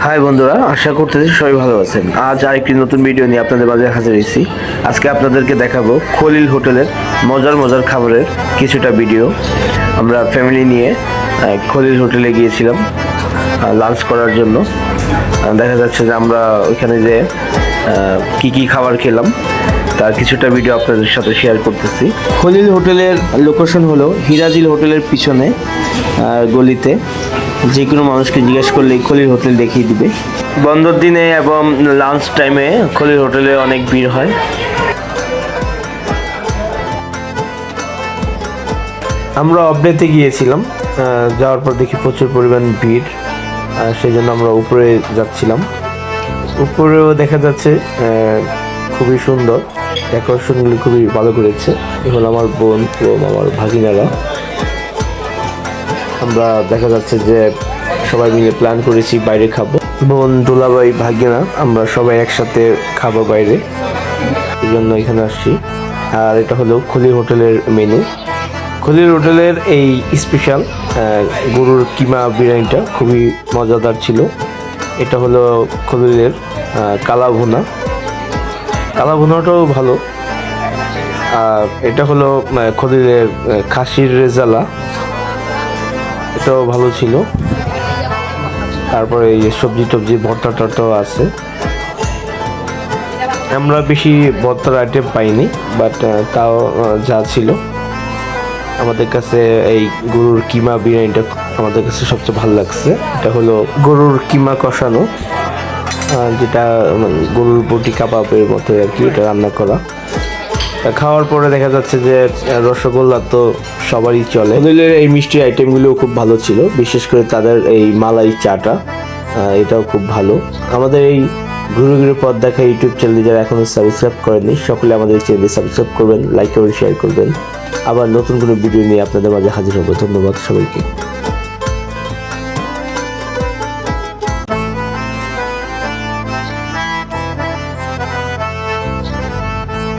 High বন্ধুরা, আশা করতেছি সবাই ভালো আছেন। আজ আরেকটি নতুন ভিডিও নিয়ে আপনাদের মাঝে হাজির হয়েছি। আজকে আপনাদেরকে দেখাবো খলিল হোটেলের মজার মজার খাবারের কিছুটা ভিডিও। আমরা ফ্যামিলি নিয়ে খলিল হোটেলে গিয়েছিলাম লাঞ্চ করার জন্য। দেখা যাচ্ছে যে আমরা ওইখানে যে কি কি খাবার খেলাম তার কিছুটা ভিডিও আপনাদের সাথে শেয়ার করতেছি। খলিল হোটেলের লোকেশন হলো হিরাজিল হোটেলের পিছনে গলিতে। যে কোনো মানুষকে জিজ্ঞেস করলেই খলিল হোটেল দেখিয়ে দিবে। বন্ধর দিনে এবং লাঞ্চ টাইমে খলিল হোটেলে অনেক ভিড় হয়। আমরা অফডেতে গিয়েছিলাম, যাওয়ার পর দেখি প্রচুর পরিমাণ ভিড়, সেই জন্য আমরা উপরে যাচ্ছিলাম। উপরেও দেখা যাচ্ছে খুবই সুন্দর, ডেকোরেশনগুলি খুবই ভালো করেছে। এখন আমার বোন এবং আমার ভাগিনারা, আমরা দেখা যাচ্ছে যে সবাই মিলে প্ল্যান করেছি বাইরে খাবো। বোন, দুলাভাই, ভাগিনা আমরা সবাই একসাথে খাবো বাইরে, এই জন্য এখানে আসছি। আর এটা হলো খলিল হোটেলের মেনু। খলিল হোটেলের এই স্পেশাল গরুর কিমা বিরিয়ানিটা খুবই মজাদার ছিল। এটা হলো খলিলের কালা ভুনা। কালা ভুনাটাও ভালো। আর এটা হলো খলিলের খাসির রেজালা, এটাও ভালো ছিল। তারপরে এই সবজি টবজি ভর্তা টর্তাও আছে। আমরা বেশি ভর্তার আইটেম পাইনি, বাট তাও যা ছিল আমাদের কাছে এই গরুর কিমা বিরিয়ানিটা আমাদের কাছে সবচেয়ে ভালো লাগছে। এটা হলো গরুর কিমা কষানো, যেটা গরুর বটি কাবাবের মতো আর কি, এটা রান্না করা। খাওয়ার পরে দেখা যাচ্ছে যে রসগোল্লা তো সবারই চলে। খলিলের এই মিষ্টি আইটেমগুলো খুব ভালো ছিল, বিশেষ করে তাদের এই মালাই চাটা, এটাও খুব ভালো। আমাদের এই ঘুরে ঘুরে পথ দেখা ইউটিউব চ্যানেলে যারা এখনো সাবস্ক্রাইব করেননি, সকলে আমাদের চ্যানেলে সাবস্ক্রাইব করবেন, লাইক করবেন, শেয়ার করবেন। আবার নতুন কোনো ভিডিও নিয়ে আপনাদের মাঝে হাজির হবো। ধন্যবাদ সবাইকে।